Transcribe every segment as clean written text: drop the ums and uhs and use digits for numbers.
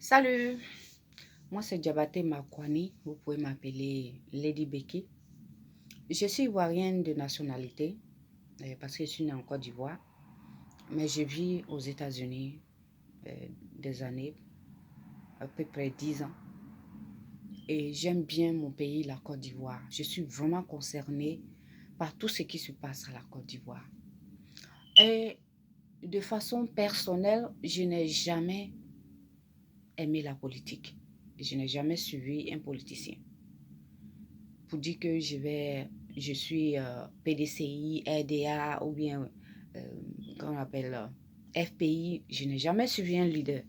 Salut, moi c'est Diabaté Makwani, vous pouvez m'appeler Lady Becky. Je suis ivoirienne de nationalité parce que je suis née en Côte d'Ivoire, mais je vis aux États-Unis des années, à peu près 10 ans. Et j'aime bien mon pays, la Côte d'Ivoire. Je suis vraiment concernée par tout ce qui se passe à la Côte d'Ivoire. Et de façon personnelle, je n'ai jamais aimé la politique. Je n'ai jamais suivi un politicien. Pour dire que je suis PDCI, RDA ou bien, comment on appelle, FPI, je n'ai jamais suivi un leader.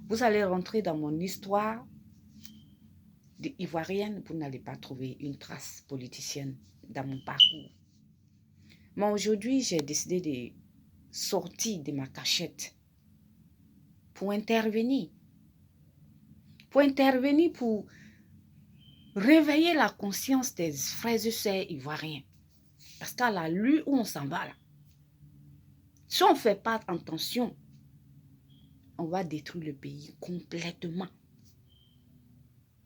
Vous allez rentrer dans mon histoire ivoirienne, vous n'allez pas trouver une trace politicienne dans mon parcours. Mais aujourd'hui, j'ai décidé de sortir de ma cachette pour intervenir. Pour réveiller la conscience des frères et sœurs ivoiriens. Parce qu'à la lutte où on s'en va là, si on ne fait pas attention, on va détruire le pays complètement.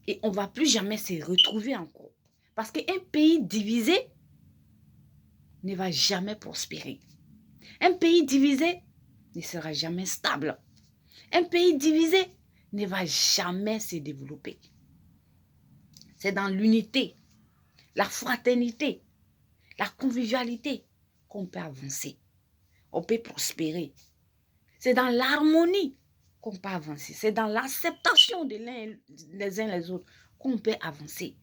Et on ne va plus jamais se retrouver encore. Parce qu'un pays divisé ne va jamais prospérer. Un pays divisé ne sera jamais stable. Un pays divisé ne va jamais se développer. C'est dans l'unité, la fraternité, la convivialité qu'on peut avancer. On peut prospérer. C'est dans l'harmonie qu'on peut avancer. C'est dans l'acceptation de les uns les autres qu'on peut avancer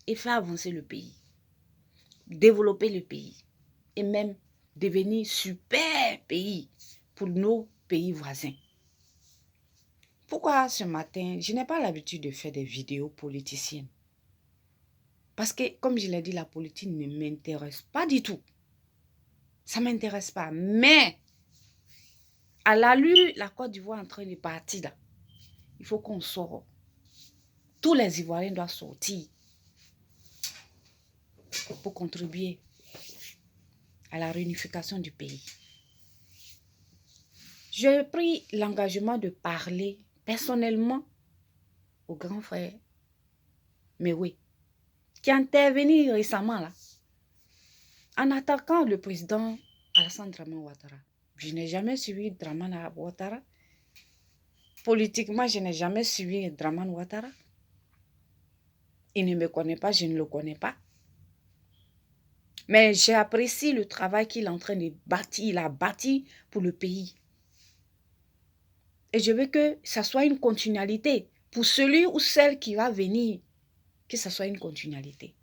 et faire avancer le pays, développer le pays et même devenir super pays pour nos pays voisins. Pourquoi ce matin, je n'ai pas l'habitude de faire des vidéos politiciennes? Parce que, comme je l'ai dit, la politique ne m'intéresse pas du tout. Ça ne m'intéresse pas. Mais, à la lutte, la Côte d'Ivoire est en train de partir là. Il faut qu'on sorte. Tous les Ivoiriens doivent sortir pour contribuer à la réunification du pays. J'ai pris l'engagement de parler personnellement au grand frère Mewe, qui est intervenu récemment là, en attaquant le président Alassane Dramane Ouattara. Je n'ai jamais suivi Dramane Ouattara. Politiquement, je n'ai jamais suivi Dramane Ouattara. Il ne me connaît pas, je ne le connais pas. Mais j'apprécie le travail qu'il est en train de bâtir. Il a bâti pour le pays. Et je veux que ça soit une continualité. Pour celui ou celle qui va venir, que ça soit une continualité.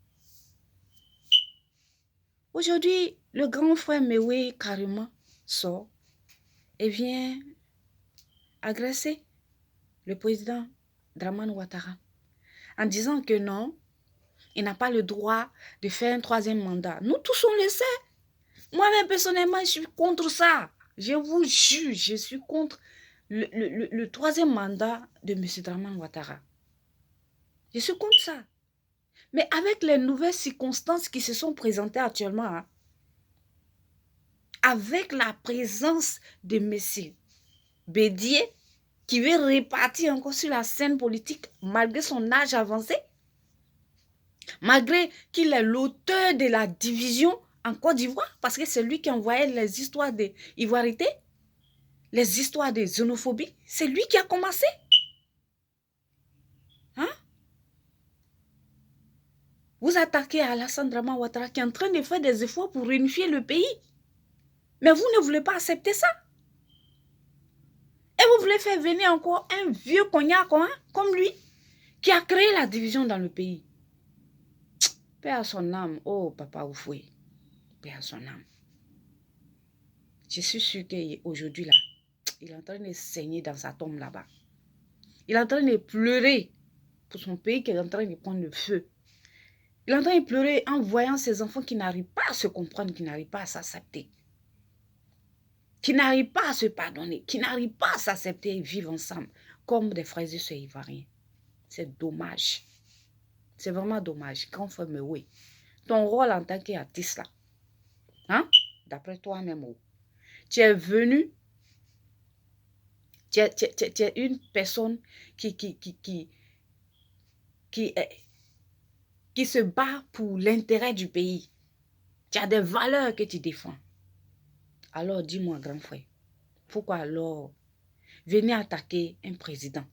Aujourd'hui, le grand frère Mewe carrément sort et vient agresser le président Dramane Ouattara en disant que non, il n'a pas le droit de faire un troisième mandat. Nous tous on le sait. Moi-même personnellement, je suis contre ça. Je vous jure, je suis contre le troisième mandat de M. Dramane Ouattara. Je suis contre ça. Mais avec les nouvelles circonstances qui se sont présentées actuellement, hein, avec la présence de M. Bédié, qui veut repartir encore sur la scène politique malgré son âge avancé, malgré qu'il est l'auteur de la division en Côte d'Ivoire, parce que c'est lui qui envoyait les histoires d'ivoirité, les histoires de xénophobie, c'est lui qui a commencé. Hein? Vous attaquez Alassane Dramane Ouattara qui est en train de faire des efforts pour réunifier le pays. Mais vous ne voulez pas accepter ça. Et vous voulez faire venir encore un vieux cognac hein, comme lui, qui a créé la division dans le pays. Paix à son âme. Oh, Papa Oufoué. Paix à son âme. Je suis sûre qu'aujourd'hui, là, il est en train de saigner dans sa tombe là-bas. Il est en train de pleurer pour son pays qui est en train de prendre le feu. Il est en train de pleurer en voyant ses enfants qui n'arrivent pas à se comprendre, qui n'arrivent pas à s'accepter, qui n'arrivent pas à se pardonner, qui n'arrivent pas à s'accepter et vivre ensemble comme des frères et sœurs ivoiriens. C'est dommage. C'est vraiment dommage. Grand frère Mewe, ton rôle en tant qu'artiste là, hein? D'après toi-même, tu es venu Tu es une personne qui, qui se bat pour l'intérêt du pays. Tu as des valeurs que tu défends. Alors dis-moi, grand frère, pourquoi alors venir attaquer un président?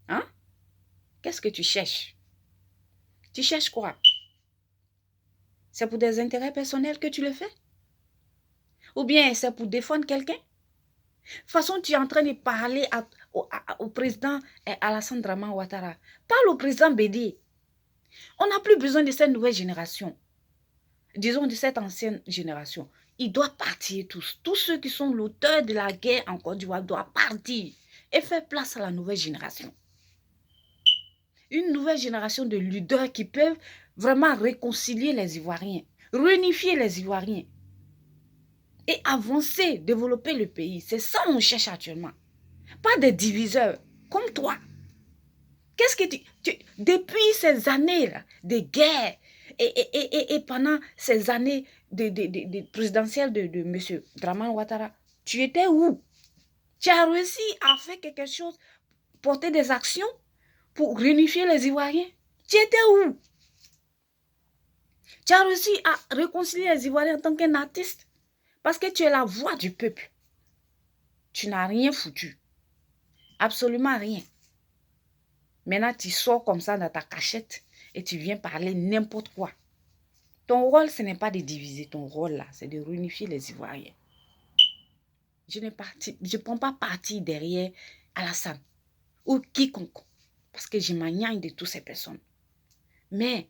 Hein? Qu'est-ce que tu cherches? Tu cherches quoi? C'est pour des intérêts personnels que tu le fais? Ou bien c'est pour défendre quelqu'un? De toute façon, tu es en train de parler au président Alassane Draman Ouattara. Parle au président Bédi. On n'a plus besoin de cette nouvelle génération. Disons de cette ancienne génération. Ils doivent partir tous. Tous ceux qui sont l'auteur de la guerre en Côte d'Ivoire doivent partir et faire place à la nouvelle génération. Une nouvelle génération de leaders qui peuvent vraiment réconcilier les Ivoiriens, réunifier les Ivoiriens et avancer, développer le pays. C'est ça qu'on cherche actuellement. Pas des diviseurs comme toi. Qu'est-ce que depuis ces années-là de guerre et pendant ces années de présidentielles de M. Draman Ouattara, tu étais où? Tu as réussi à faire quelque chose, porter des actions pour réunifier les Ivoiriens? Tu étais où? Tu as réussi à réconcilier les Ivoiriens en tant qu'un artiste parce que tu es la voix du peuple. Tu n'as rien foutu. Absolument rien. Maintenant, tu sors comme ça dans ta cachette et tu viens parler n'importe quoi. Ton rôle, ce n'est pas de diviser. Ton rôle, là, c'est de réunifier les Ivoiriens. Je ne prends pas parti derrière Alassane ou quiconque parce que je m'agnane de toutes ces personnes. Mais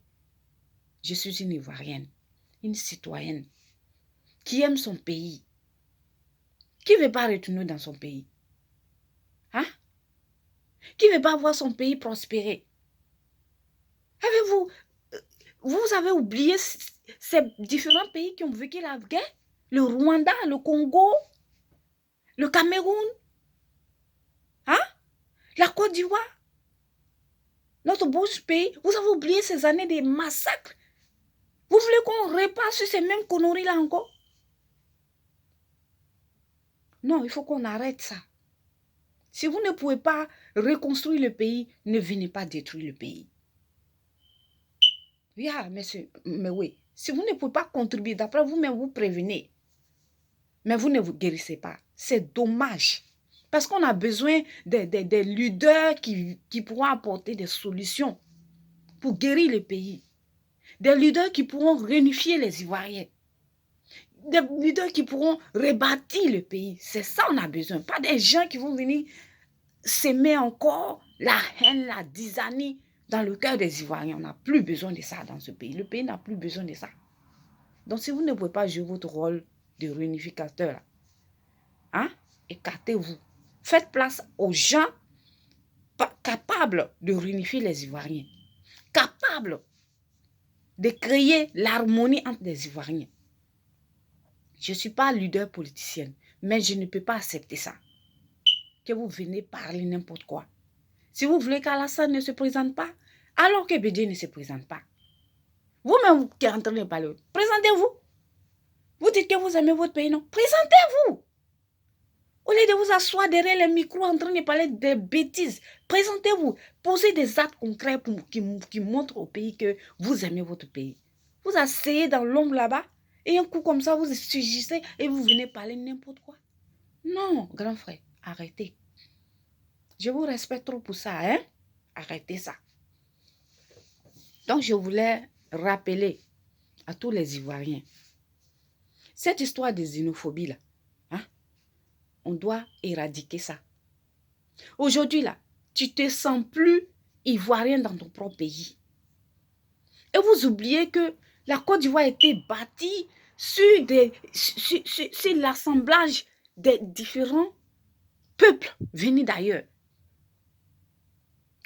je suis une Ivoirienne, une citoyenne qui aime son pays. Qui ne veut pas retourner dans son pays? Hein? Qui ne veut pas voir son pays prospérer? Vous avez oublié ces différents pays qui ont vécu la guerre? Le Rwanda, le Congo, le Cameroun, hein? La Côte d'Ivoire, notre beau pays. Vous avez oublié ces années de massacres? Vous voulez qu'on repasse sur ces mêmes conneries-là encore? Non, il faut qu'on arrête ça. Si vous ne pouvez pas reconstruire le pays, ne venez pas détruire le pays. Oui, monsieur, mais oui. Si vous ne pouvez pas contribuer, d'après vous-même, vous prévenez. Mais vous ne vous guérissez pas. C'est dommage. Parce qu'on a besoin des leaders qui pourront apporter des solutions pour guérir le pays. Des leaders qui pourront réunifier les Ivoiriens. Des leaders qui pourront rebâtir le pays. C'est ça qu'on a besoin. Pas des gens qui vont venir s'aimer encore la haine, la disanie dans le cœur des Ivoiriens. On n'a plus besoin de ça dans ce pays. Le pays n'a plus besoin de ça. Donc, si vous ne pouvez pas jouer votre rôle de réunificateur, hein, écartez-vous. Faites place aux gens capables de réunifier les Ivoiriens, capables de créer l'harmonie entre les Ivoiriens. Je ne suis pas leader politicienne, mais je ne peux pas accepter ça. Que vous venez parler n'importe quoi. Si vous voulez qu'Alassane ne se présente pas, alors que Bédié ne se présente pas. Vous-même qui êtes en train de parler, présentez-vous. Vous dites que vous aimez votre pays, non? Présentez-vous. Au lieu de vous asseoir derrière les micros en train de parler de bêtises, présentez-vous. Posez des actes concrets qui montrent au pays que vous aimez votre pays. Vous asseyez dans l'ombre là-bas et un coup comme ça, vous surgissez et vous venez parler n'importe quoi. Non, grand frère, arrêtez. Je vous respecte trop pour ça, hein? Arrêtez ça. Donc, je voulais rappeler à tous les Ivoiriens, cette histoire de xénophobie là, hein? On doit éradiquer ça. Aujourd'hui là, tu te sens plus ivoirien dans ton propre pays. Et vous oubliez que la Côte d'Ivoire a été bâtie sur l'assemblage des différents peuples venus d'ailleurs.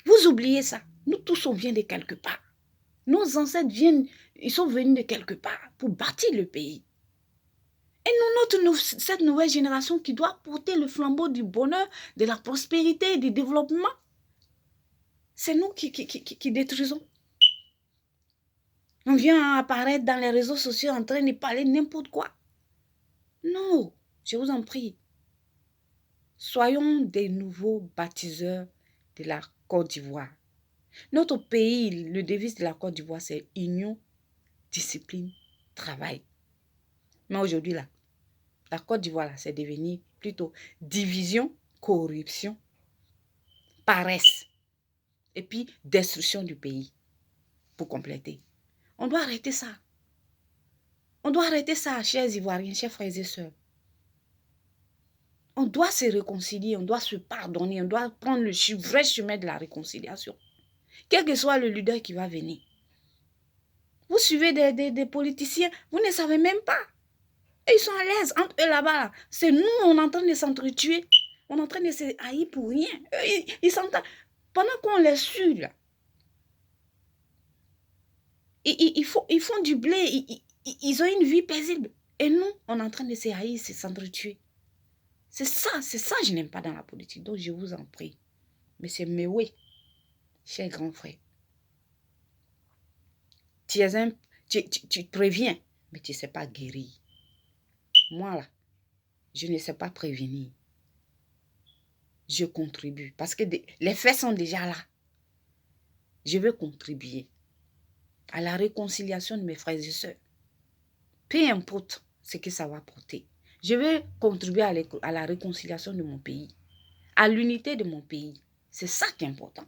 Vous oubliez ça. Nous tous, on vient de quelque part. Nos ancêtres ils sont venus de quelque part pour bâtir le pays. Et nous, cette nouvelle génération qui doit porter le flambeau du bonheur, de la prospérité et du développement, c'est nous qui détruisons. On vient apparaître dans les réseaux sociaux en train de parler n'importe quoi. Non, je vous en prie. Soyons des nouveaux baptiseurs de la Côte d'Ivoire. Notre pays, le devise de la Côte d'Ivoire, c'est union, discipline, travail. Mais aujourd'hui, là, la Côte d'Ivoire, c'est devenu plutôt division, corruption, paresse et puis destruction du pays pour compléter. On doit arrêter ça. On doit arrêter ça, chers Ivoiriens, chers frères et sœurs. On doit se réconcilier, on doit se pardonner, on doit prendre le vrai chemin de la réconciliation. Quel que soit le leader qui va venir. Vous suivez des politiciens, vous ne savez même pas. Et ils sont à l'aise entre eux là-bas. C'est nous, on est en train de s'entretuer. On est en train de se haïr pour rien. Ils s'entendent. Pendant qu'on les suit, là, ils font du blé. Ils ont une vie paisible. Et nous, on est en train de se haïr, de s'entretuer. C'est ça que je n'aime pas dans la politique. Donc, je vous en prie. Monsieur Mewé, cher grand frère, tu préviens, mais tu ne sais pas guérir. Moi, là, je ne sais pas prévenir. Je contribue parce que les faits sont déjà là. Je veux contribuer à la réconciliation de mes frères et sœurs. Peu importe ce que ça va porter. Je veux contribuer à la réconciliation de mon pays, à l'unité de mon pays. C'est ça qui est important,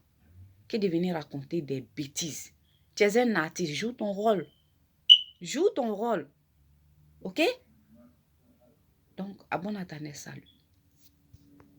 que de venir raconter des bêtises. Tu es un artiste, joue ton rôle. Joue ton rôle. OK? Donc, abonne à ta salut.